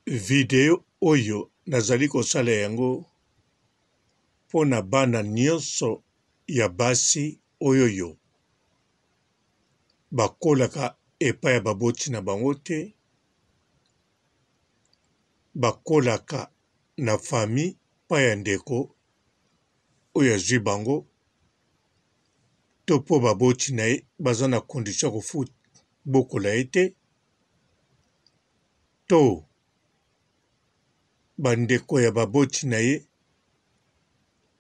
Video oyo nazali kosala yango pona bana nyonso ya basi oyoyo bakolaka epai ya baboti na bango te, bakolaka na fami pa ya ndeko oyo azwi bango to po baboti na ye baza na kondisyon kofuta bokola ye te, to bandeko ya baboti na ye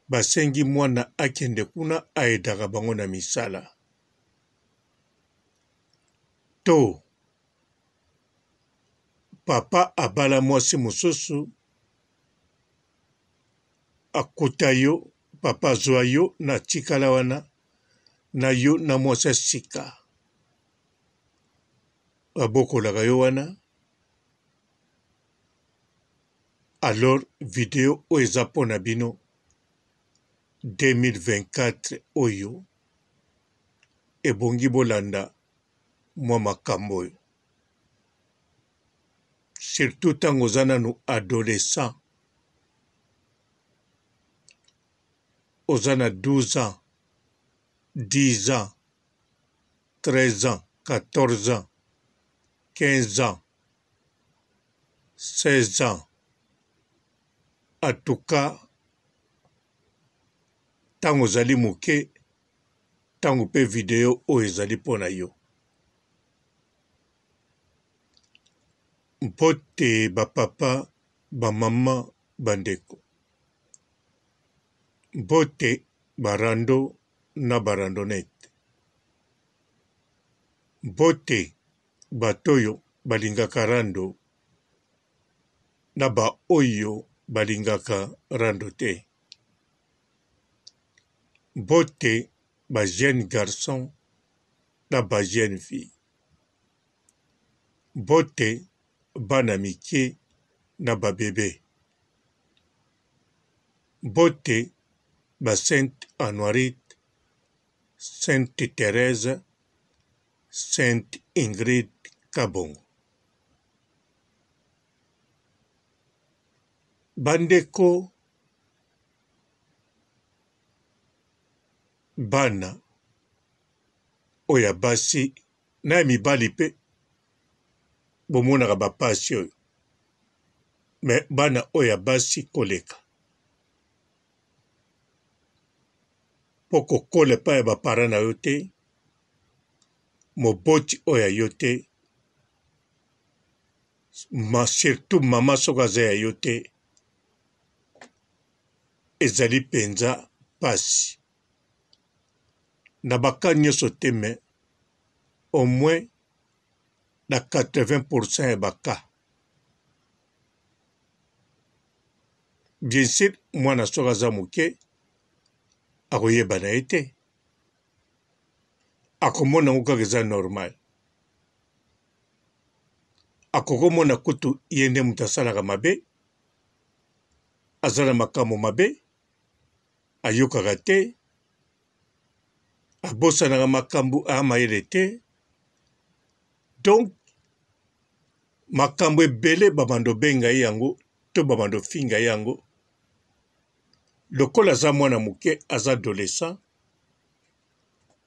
basengi mwana akende kuna aedaka bango na misala, to papa abala mwasi mosusu akuta yo, papa azwa yo na tikala wana na yo na mwasi sika abokolaka yo wana. Alors video oyo eza mpona bino 2024 oyo ebongi bolanda mwa makambo oyo, surtout ntango oza nanu adolescent, oza na 12 ans, 10 ans, 13 ans, 14 ans, 15 ans, 16 ans. En tout cas, ntango ozali moke, ntango mpe video oyo ezali mpona yo. Mpote bapapa, bamama, bandeko. Mpote barando na barandonete. Mpote batoyo balingaka rando na ba oyo balingaka rando te. Mpote ba jeune garçon na ba jeune fille. Mpote bana mike na ba bebe. Mpote ba Sainte Honorite, Sainte Thérèse, Sainte Ingrid Kabongo. Bandeko, bana oya basi na mibali pe bomonaka bapasi oyo, me bana oya basi koleka po kokola epai ya bapara na yo te, moboti oyo ya yo te, surtout mama soko aza ya yo te, ezali penza pasi na baka nyonso te, me au moins na 80% ya baka. Bien sûr, mwana soko aza moke akoyeba na ye te, akomona ngo kaka eza normal, akokomona kutu ye nde moto asalaka mabe, aza na makambo mabe, ayokaka te, abosanaka makambo amayele te. Donc makambo ebele babando benga ye yango to babando finga ye yango, lokola aza mwana moke, aza adolescent,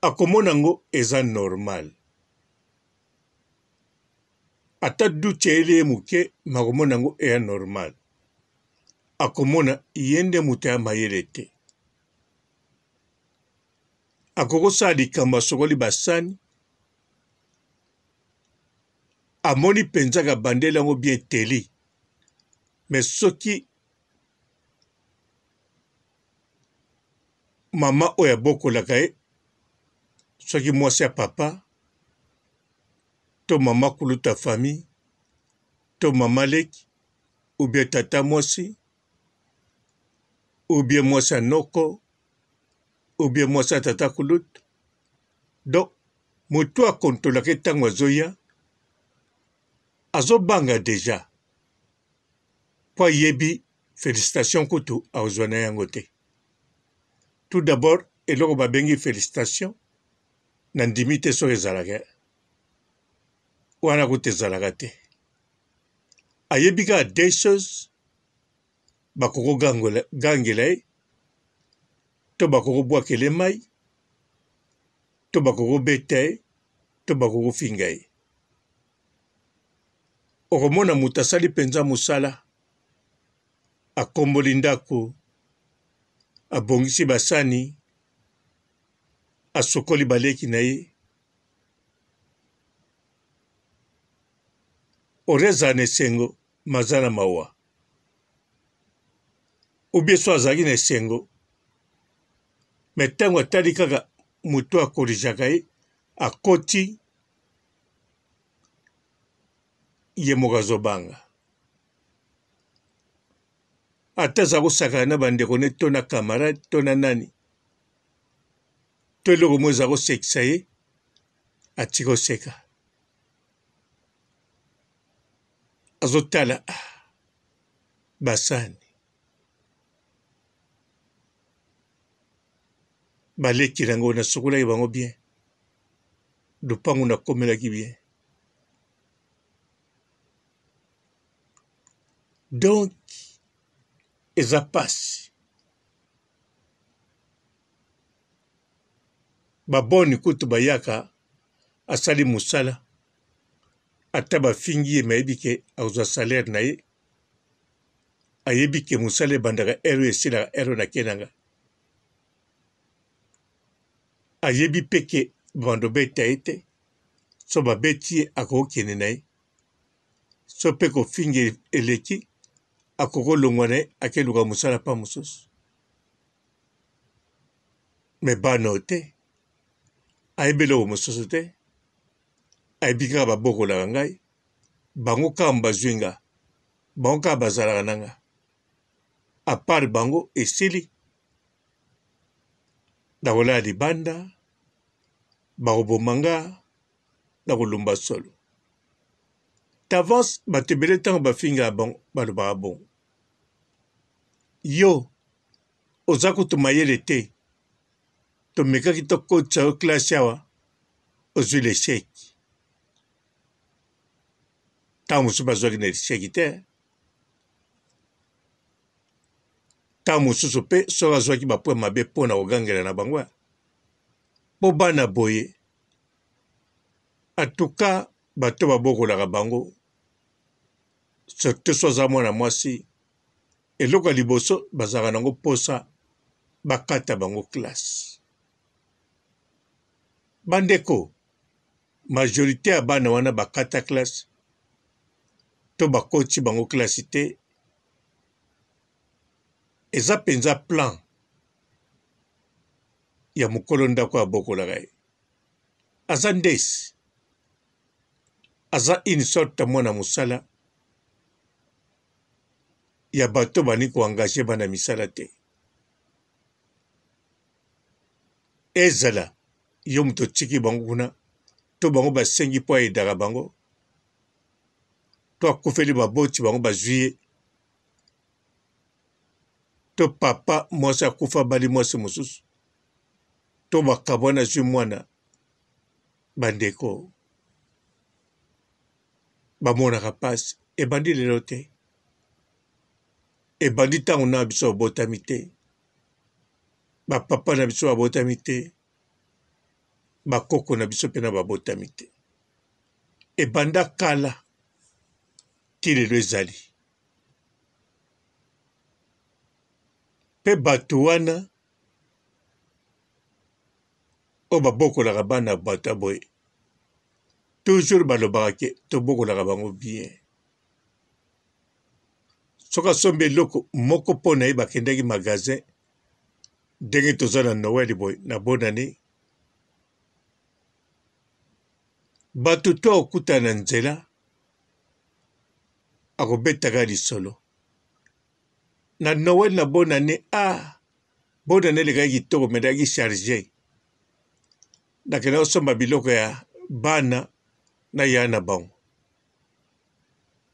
akomona ngo eza normal. Ata duti ele ye moke, makomona ngo eya normal. Akomona yende moto ya mayele te. Akokosala likambo asokoli basani, amoni penzaka bandela yango bien teli, me soki mama oyo abokolaka ye, soki mwasi ya papa, to mama kuluta famille, to mama leki, ou bien tata mwasi, ou bien mwasi ya noko, ou bien mwasi ya tata kuluta. Donc moto akontolaka ntango azoya, azobanga deja po ayebi félicitation kutu akozwa na yango te. Tout d'abord, eloko babengi félicitation na ndimi te soki ezalaka wana kutu ezalaka te. ayebika des choses bakoko gangela ye to bakoko bwakele mai to bakoko beta ye to bakoko finga ye okomona moto asali mpenza mosala akomboli ndako abongisi basani asokoli baleki na ye oreza na esengo maza na mawa ubie so azalaki na esengo me ntango atali kaka moto akolijaka ye akoti ye moko azobanga ata aza kosakana na bandeko ne to na camarade to na nani to eloko mo eza kosekisa ye atika koseka azotala basani baleki nango nasokolaki bango bien lupango nakomelaki bien donc eza pasi baboni kutu bayaka asali mosala ata bafingi ye mayebi ke akozwa salaire na ye ayebi ke mosala ebandaka ero esilaka ero nake nanga ayebi mpe ke bando beta ye te so babeti ye akokokende na ye so mpe kofinga eleki akokolongwa na ye akeluka mosala mpa mosusu me bana o te ayebi eloko mosusu te ayebi kaka babokolaka ngai bango kaka bazwi nga bango kaka bazalaka na nga apart bango esili nakolala libanda bakoboma nga nakolumba solo d'avance bato ebele ntango bafingaka bango balobaka bongo yo oza kutu mayele te tomekaki tokotisa yo klase awa ozwi lesheki ntango mosusu bazwaki na lesheki te ntango mosusu mpe soki azwaki bapwe mabe mpo na kogangela na bango mpo bana boye atuka bato babokolaka bango surtout so aza mwana mwasi eloko ya liboso bazalaka nango mposa bakata bango klase bandeko majorité ya bana wana bakata klase to bakoti bango klase te eza mpenza plan ya mokolo ndako abokolaka ye aza ndesi aza une sorte mwana mosala ya bato bani koangaje bana misala te ezala yo moto otiki bango kuna to bango basengi mpo ayedaka bango to akufeli baboti bango bazwi ye to papa mwasi akufa bali mwasi mosusu to bakabwana azwi mwana bandeko bamonaka pasi ebandi lelo te ebandi ntango na biso babotami te bapapa na biso babotami te bakoko na biso mpe na babotami te ebanda kala ti lelo ezali mpe bato wana oyo babokolaka bana bato boye toujours balobaka ke tobokolaka bango bien soki asombi eloko moko mpo na ye bakendaki magasin ndenge toza na noel boye na bonane bato to akokutana na nzela akobetaka lisolo na noel na bonane bonane elekaki kitoko me elaki charge nakenda kosomba biloko ya bana na ya na bango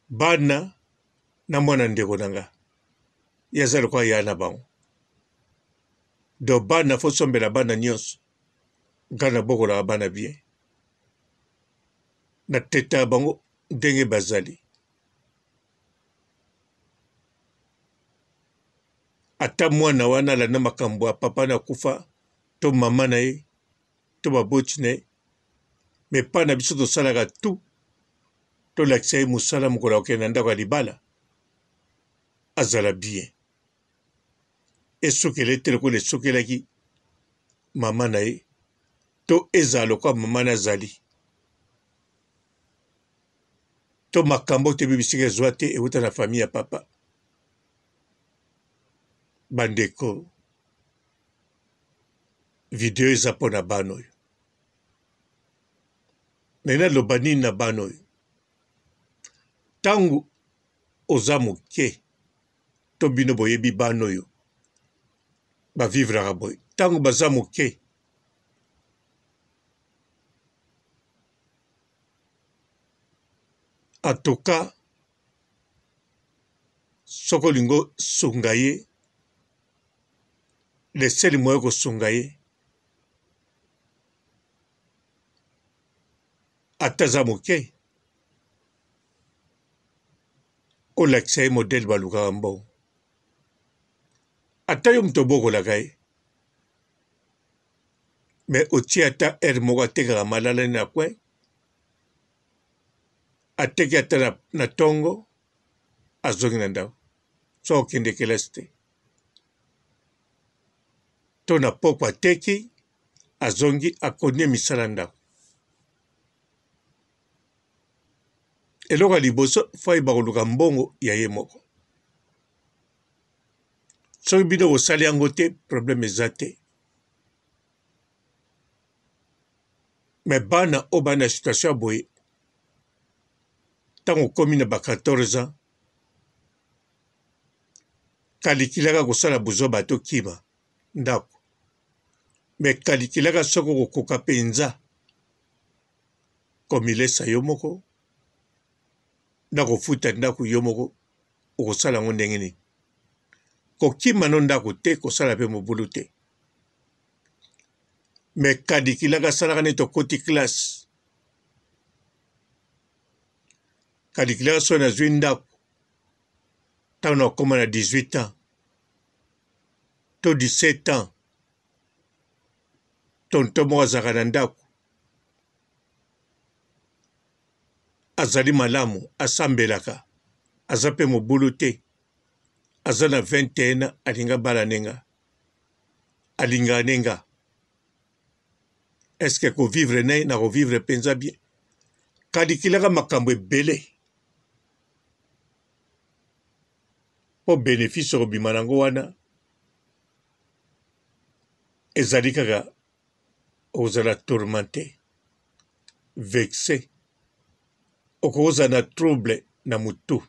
bana na mwana ndeko na nga ye aza lokola ya na bango do bana fo sombela bana nyonso nga nabokolaka bana bien natetaka bango ndenge bazali ata mwana wana alanda makambo ya papa na kufa to mama na ye to baboti na ye me pa na biso tosalaka tu tolakisa ye mosala mokolo akokende na ndako ya libala azala bien esukeli te lokola esukelaki mama na ye to ezala lokwa mama na azali to makambo toyebi bisika ezwa te euta na famille ya papa bandeko video eza mpo na bana oyo me naloba nini na bana oyo ntango oza moke to bino boyebi bana oyo bavivraka boye ntango baza moke atoka soki olingo sunga ye leseli moyo kosunga ye ata aza moke olakisa ye modele balukaka mbongo ata yo moto obokolaka ye me otie ata ere moko atekaka malala na kwe ateki ata na tongo azongi na ndako so okende kelasi te to na poko ateki azongi akonie misala ndako eloko ya liboso fo ayeba koluka mbongo ya ye moko soki bino bosali yango te probleme eza te me bana oyo bana na situation ya boye ntango okomi na ba 14 ans kalikilaka kosala buzwa bato kima ndako me kalikilaka soki okokoka mpenza komilesa yo moko na kofuta ndako yo moko okosala yango ndenge nini kokima no ndako te kosala mpe mobulu te me kalikilaka asalaka neti okoti klase kalikilaka soki nazwi ndako ntango na okoma na 18 ans to 17 ans tonto moko azalaka na ndako azali malamu asambelaka aza mpe mobulu te aza na 21 alinga bala nenga alingaka nenga eske kovivre na ye na kovivre mpenza bien kalikilaka makambo ebele mpo bénéfice okobima nango wana ezali kaka okozala tourmenté vexé okozala na trouble na mutu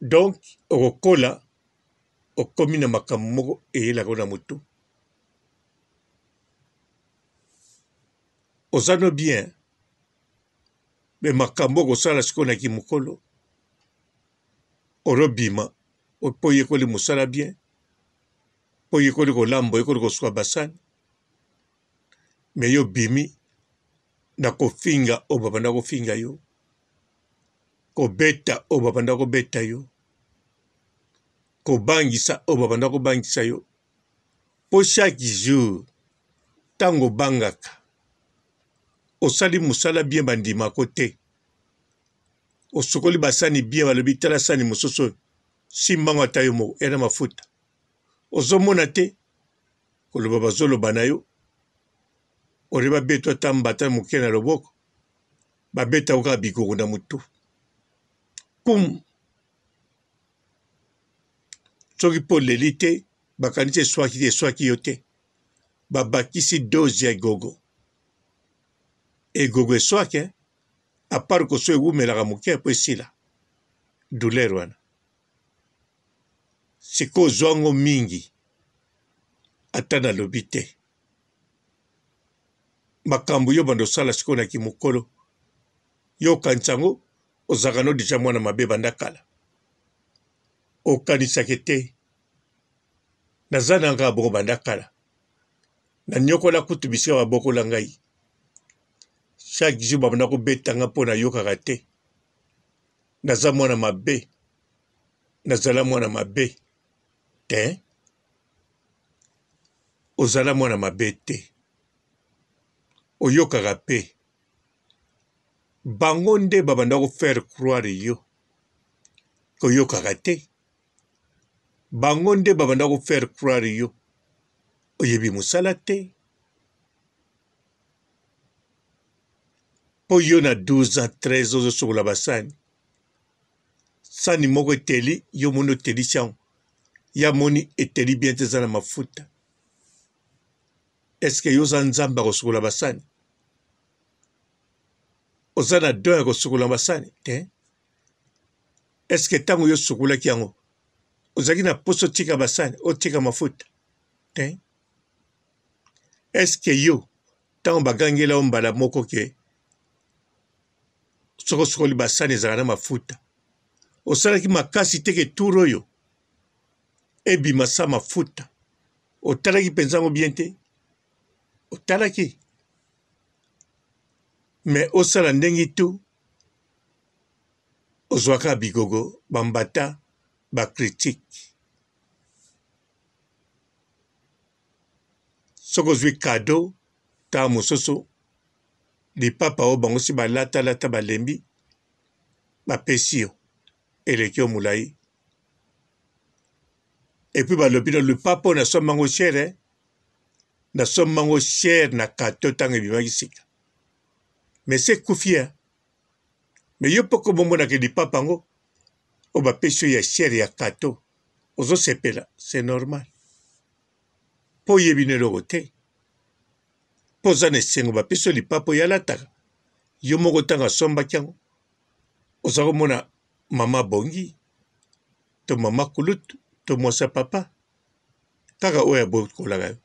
donc okokola okomi na makambo moko eyelaka na mutu oza no bien me makambo okosala sikoyo na kimokolo orobima mpo oyekoli mosala bien mpo oyekoli kolamba oyekoli kosuka basani me yo bimi na kofinga oyo babanda kofinga yo kobeta oyo babanda kobeta yo kobangisa oyo babanda kobangisa yo mpo chaque jour ntango obangaka osali mosala bien bandimako te osukoli basani bien balobi tala sani mosusu oyo simbango ata yo moko ya na mafuta ozomona te koloba bazoloba na yo ore babeto ata mbata moke na loboko babeta kaka bikoko na mutu kum soki mpo leli te bakanisi eswaki te eswaki yo te babakisi doze ya egogo eswaki apart koso ewumelaka moke mpo esila douleur wana sikoyo ozwango mingi ata nalobi te makambo yo bando osala sikoyo na kimokolo yo okanisa yango ozalaka no deja mwana mabe banda kala okanisaki te naza na nga bongo banda kala nanyokola kutu bisika babokola ngai chaque jour babanda kobetanga mpo nayokaka te naza mwana mabe nazala mwana mabe te ozala mwana mabe te oyokaka pe bango nde babanda kofaire croire yo koyokaka te bango nde babanda kofaire croire yo oyebi mosala te mpo yo na 12 ans 13 ozosokola basani sani moko eteli yo moni otelisi yango ya moni eteli bien te eza na mafuta eske yo oza nzambe akosokola basani oza na don ya kosokola basani te eske ntango yo osokolaki yango ozalaki na poso otika basani otika mafuta te eske yo ntango bagangela yo mbala moko ke soko osokoli basani ezalaka na mafuta osalaki makasi te ke tour oyo ebima sa mafuta otalaki mpenza yango bien te otalaki me osala ndenge tu ozwaka bigogo bambata bakritike soki ozwi kado ntango mosusu lipapa oyo bango si balatalata balembi bapesi yo eleki yo molai epui balobi na lipapa oyo nasombango chere nasombango chere na kato ntango ebimaki sika me se ekufi ya me yo mpo kobomonaka lipapa yango oyo bapesi yo ya chere ya kato ozosepela c'est normal mpo oyebi na eloko te mpo oza na esengo bapesi yo lipapa oyo alataka yo moko ntango asombaki yango oza komona mama bongi to mama kulutu to mwasa papa kaka oyo abokolaka yo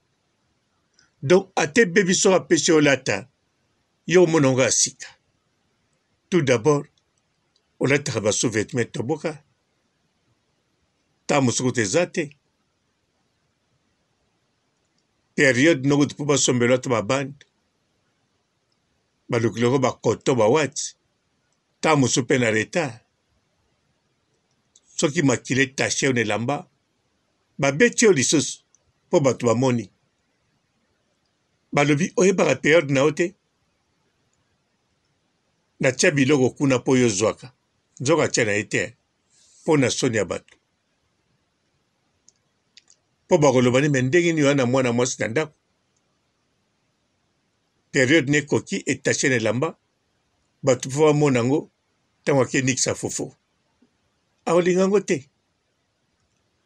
donc ate be biso apesi yo olata yo omona ngo ya sika tout d'abord olataka basous-vêtements toboka ntango mosuku te eza te periode noko mpo basombela to babande balukiloko bakoto bawati ntango mosusu mpe na retard soki makile tashe yo na elamba babeti yo lisusu mpo bato bamoni balobi oyebaka periode na yo te natia biloko kuna mpo yo ozwaka nzoko atia na ye te mpo na soni ya bato mpo bakoloba ni me ndenge nini oya na mwana mwasi na ndako periode nekoki etashe na elamba bato mpo bamona yango ntango akenikisa fufu akolinga yango te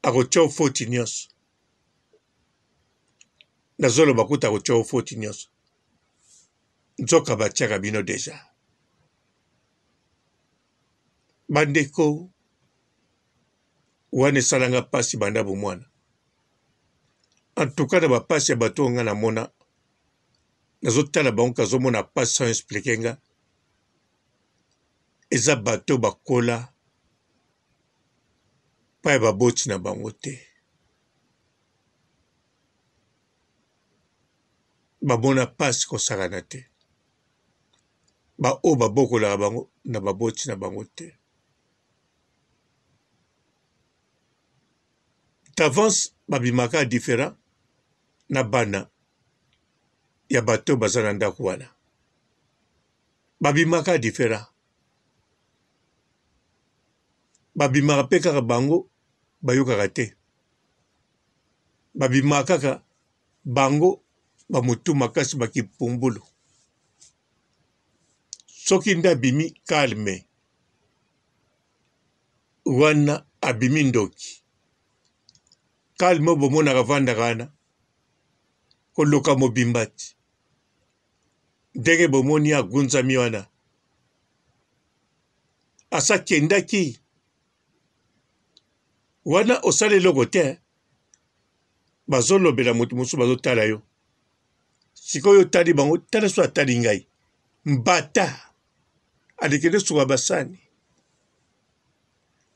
akotia ofoti nyonso nazoloba kuta akotia ofoti nyonso nzoka batiaka bino deja bandeko wana esalanga mpasi banda bomwana antuka na bapasi ya bato oyo nga namona nazotala bango kazomona pasi sans explike nga eza bato bakola pa ya baboti na bango te bamona pasi kosakana te baoyo babokolaka bango na baboti na bango te d'avance babimaka différent na bana ya bato baza na ndako wana babimaka différent babimaka mpe kaka bango bayokaka te babimaka kaka bango bamotu makasi bakipumbulu soki nde abimi kalme wana abimi ndoki kalme bomonaka vandaka wana koluka mobimba ti ndenge bomoni agunzami wana asa kendaki wana osala eloko te bazolobela moto mosusu bazotala yo sikoyo otali bango tala so atali ngai mbata alekende suka basani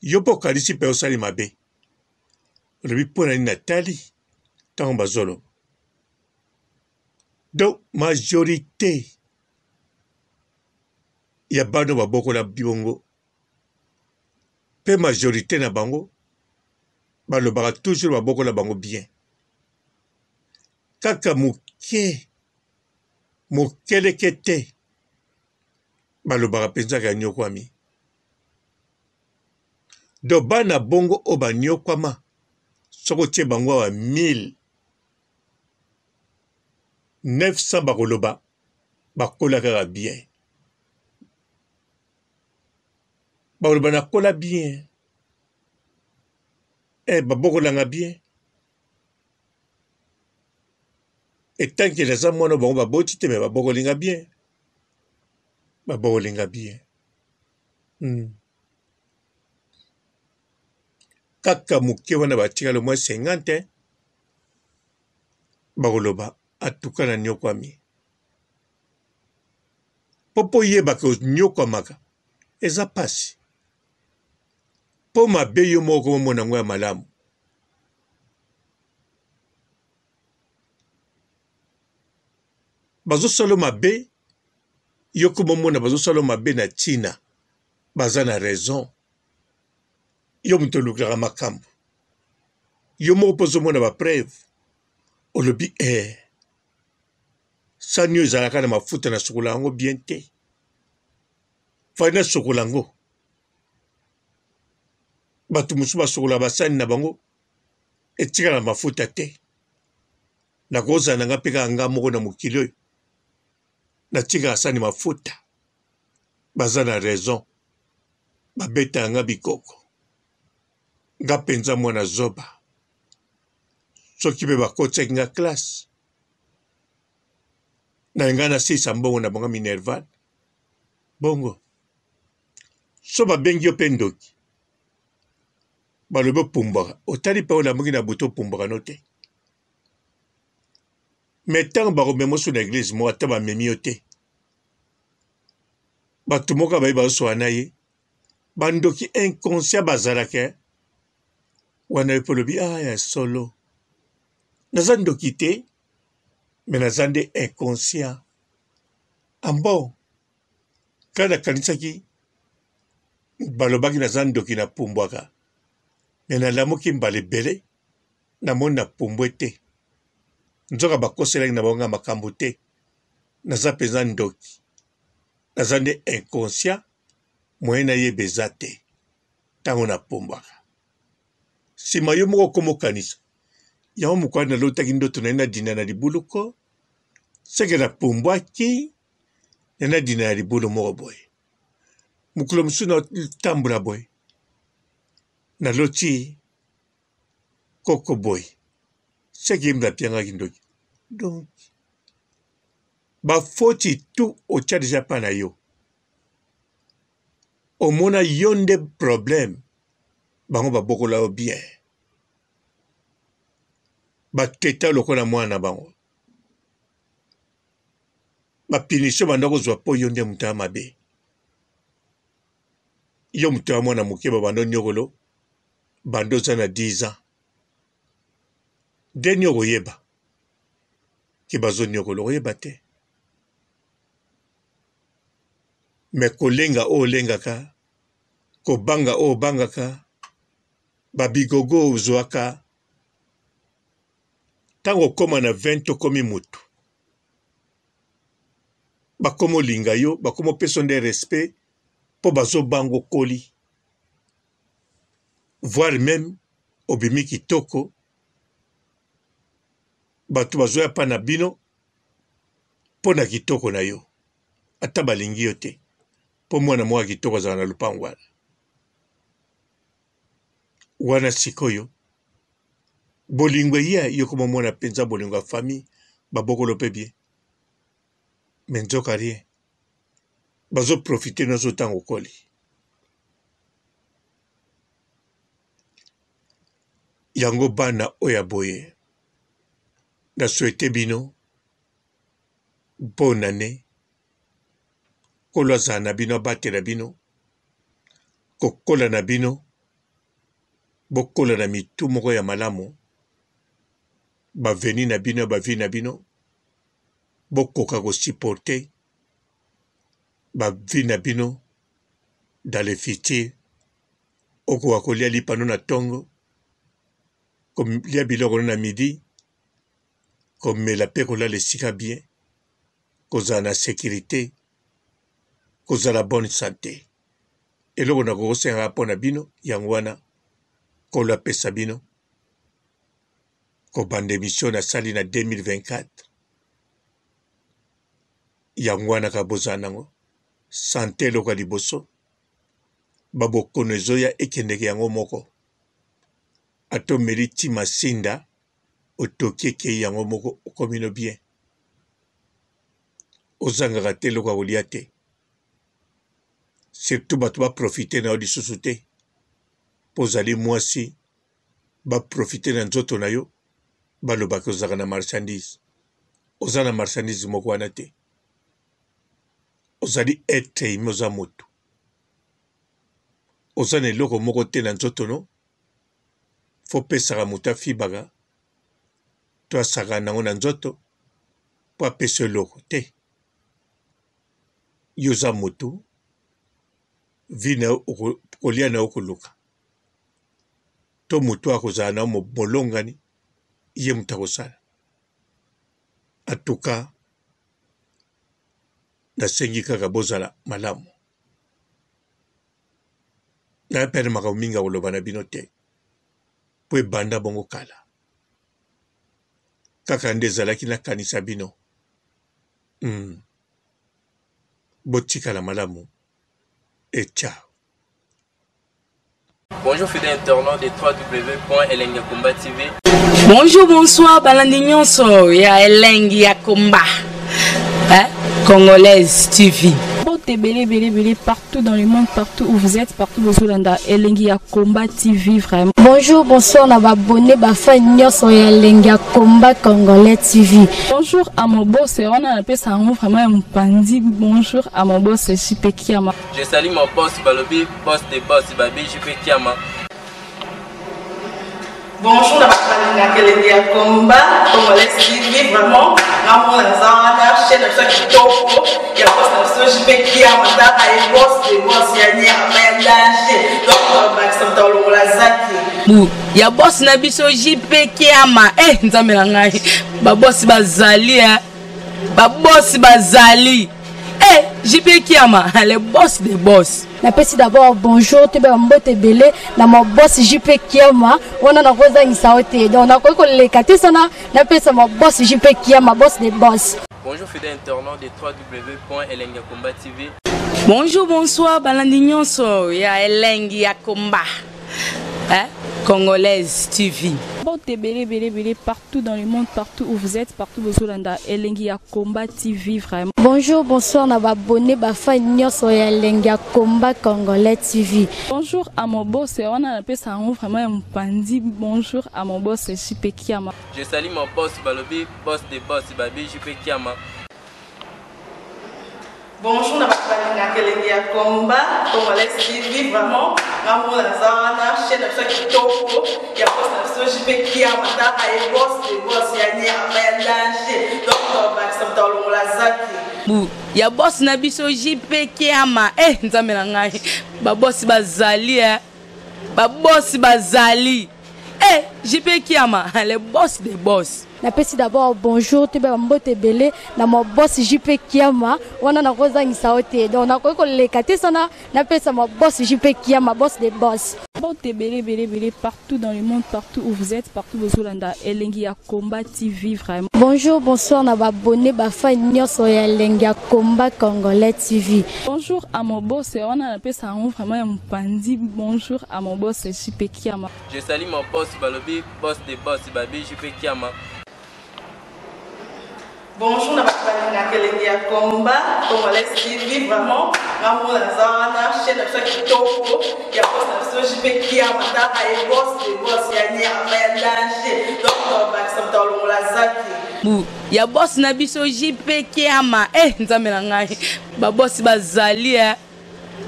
yo mpo okalisi mpe osali mabe olobi mpo na nini natali ntango bazoloba donc majorité ya bano babokola biongo mpe majorité na bango balobaka toujours babokola bango bien. Kaka mokeleke te balobaka mpenza ka nyokwami. Do bana bongo o banyokwama soko tie bango awa 1900 bakoloba bakola kaka bien. Bakoloba nakola bien. Babokolanga bien. Et tant que les amwana bango baboti te me babokolinga bien. Babokolinga bien. Kaka muke wana batika le moins 50 bakoloba atuka na nyokwami. Popo yeba ke nyokwamaka eza pasi. Po mabe yo moko mona ngo ya malamu. Bazo solo mabe yo ko mona bazo solo mabe na China. Baza na raison. Yo muto lukaka makambo. Yo moko pozo mona ba preuve. Olobi sanyo ezalaka na mafuta na sokola yango bien te. Fana sokola yango. Batu musu basokola basani na bango etika na mafuta te. Na koza na nga peka nga moko na mokili oyo. Na tika asani mafuta. Baza na raison. Babeta nga bikoko. Nga penza mwana zoba. Soki be bakoteki nga classe. Na nga na sisa mbongo na bango Minerval. Bongo. So babengi yo pe ndoki. Balobe pumbaka. Otali pa ola mungi na buto pumbaka no te. Metango bako memosu na église mo ata ba memi yo te. Batu moka bayi baso na ye. Bandoki inconscient bazalaka. Wana epolobi ya solo. Naza ndoki te. Mais naza nde inconscient. Ambo. Kada kanisaki. Balobaki naza ndoki na pumbwaka. Mais nalamuki mbala ebele. Namoni na pumbwe te. Nzoka bakoselaki na bango makambo te. Naza penza ndoki. Naza nde inconscient. Moyen na yeba eza te. Tango na pumbwaka. Sima yo moko komokanisa. Yango mukwani na lotaki ndoto na ina dina na libuluko. Seke na pumbwaki. Na dina na libulu moko boy. Mukolo musu na tambula boy. Na loti koko boy. Seke imla pianga kindoki. Donc. Ba foti tout au tcha deja pa na yo. Omona yonde problème. Bango ba bokola o bien. Ba teta lokola mwana bango. Ba pinisho bandako zwa po yonde muta mabe. Yo muta mwana muke ba bando nyokolo. Bando zana 10 ans. Den nyoko yeba. Ki bazo nyokolo yeba te. Me kolenga o lengaka. Kobanga o bangaka. Babigogo uzwaka. Tango koma na 20 komi mutu. Bakomo linga yo, bakomo person de respect. Po bazo bango koli. Voire même, obimi kitoko. Batu bazo ya pa na bino. Po na kitoko na yo. Ata balingi yo te. Po mwana mwa kitoko za na lupango wana. Wana sikoyo. Bolingwe ya yoko mwana penza bolingwa famille. Baboko pe bien. Menzoka rien. Bazo profiter na zo tango koli. Yango bana oya boye. Na souhaité bino. Bonne année. Kolo za na bino bate na bino. Kokola na bino. Bokola na mitu moko ya malamu. Baveni na bino, bavi na bino. Bokoka ko supporter. Bavi na bino. Dans le futur. Oko wakolia lipano na tongo. comme lia biloko na midi komela mpe kolala esika bien kozala na sécurité kozala bonne santé eloko na kokosengaka mpo na bino yango wana kolo apesa bino kobanda émission nasali na 2024 yango wana kaka bozala nango sante eloko ya liboso babokono ezoya ekendeke yango moko atomeli ntima sinda otoki ekei yango moko okomino bien ozangaka te eloko ya kolia te surtout bato baprofite na yo lisusu te mpo ozali mwasi baprofite na nzoto na yo balobaki ozalaka na marchandise oza na marchandise moko wana te ozali etre ime oza motu oza na eloko moko te na nzoto no fo pesaka moto afibaka to asaka nango na nzoto mpo apesa eloko te yo oza motu vi na yo kolia na yo koluka to motu akozala na yo molongani ye moto akosala atuka nasengi kaka bozala malamu nayapena makambo mingi akoloba na bino te mpo ebanda bongo kala kaka nde ezalaki nakanisa bino botikala malamu et ciao. Bonjour fidèles internautes de www.elengiakomba TV. Bonjour, bonsoir, balandi nyonso ya Elengi ya Komba. Congolaise TV. Belé partout dans le monde, partout où vous êtes, partout où vous êtes, Elengi ya Komba TV vraiment. Bonjour, bonsoir, na abonné ba fan nyonso ya Elengi ya Komba Congolais TV. Bonjour à mon boss, on a appelé ça vraiment un pandi. Bonjour à mon boss, JP Kiama. Je salue mon boss Balobi, boss de boss Babi, JP Kiama. Bonjour, la famille na Elengi ya Komba Congolais TV vraiment. Namo na zana chaîne de chaque topo. Ya boss na JP Kiama, ta ay boss de boss ya ni amayandashe. Donc Maxime Tolo la zaki. Ya boss na biso JP Kiama. Nzambe na ngai. Ba boss bazali ba boss bazali. JP Kiama, le boss des boss. Napesi d'abord bonjour, te ba mbote belé na mon boss JP Kiama. On a rosa insaote. Donc na ko lekati sana napesa mon boss JP Kiama, boss des boss. Bonjour fidèles internautes de www.elengiakomba TV. Bonjour, bonsoir, balandi nyonso ya Elengi ya Komba. Congolaise TV. Belé partout dans le monde, partout où vous êtes, partout où vous êtes, Elengi ya Komba TV vraiment. Bonjour, bonsoir, na abonné ba fan nyonso ya Elengi ya Komba Congolais TV. Bonjour à mon boss, on a appelé ça vraiment un pandi. Bonjour à mon boss, JP Kiama. Je salue mon boss Balobi, boss de boss Babi, JP Kiama. Bonjour, la famille na Elengi ya Komba Congolais TV vraiment. Namo na zana chaîne de chaque topo. Ya boss na JP Kiama, ta ay boss de boss ya ni amayandashe. Donc Maxime Tolo la zaki. Ya boss na biso JP Kiama. Nzambe na ngai. Ba boss bazali ba boss bazali. JP Kiama, le boss des boss. Napesi d'abord bonjour, te ba mbote belé na mon boss JP Kiama. On a rosa insaote. Donc na ko lekati sana napesa mon boss JP Kiama, boss des boss. Belé partout dans le monde, partout où vous êtes, partout où vous êtes, Elengi ya Komba TV vraiment. Bonjour, bonsoir, na abonné ba fan nyonso ya Elengi ya Komba Congolais TV. Bonjour à mon boss, on a appelé ça vraiment un pandi. Bonjour à mon boss, JP Kiama. Je salue mon boss Balobi, boss de boss Babi, JP Kiama. Bonjour, la famille na Elengi ya Komba Congolais TV vraiment. Namo na zana chaîne de chaque topo. Ya boss na JP Kiama, ta ay boss de boss ya ni amayandashe. Donc Maxime Tolo la zaki. Ya boss na biso JP Kiama. Nzambe na ngai. Ba boss bazali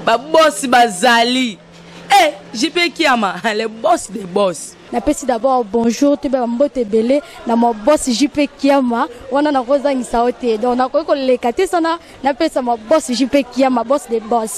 ba boss bazali. JP Kiama, le boss des boss. Napesi d'abord bonjour, te ba mbote belé na mon boss JP Kiama. On a rosa insaote. Donc na ko lekati sana napesa mon boss JP Kiama, boss des boss.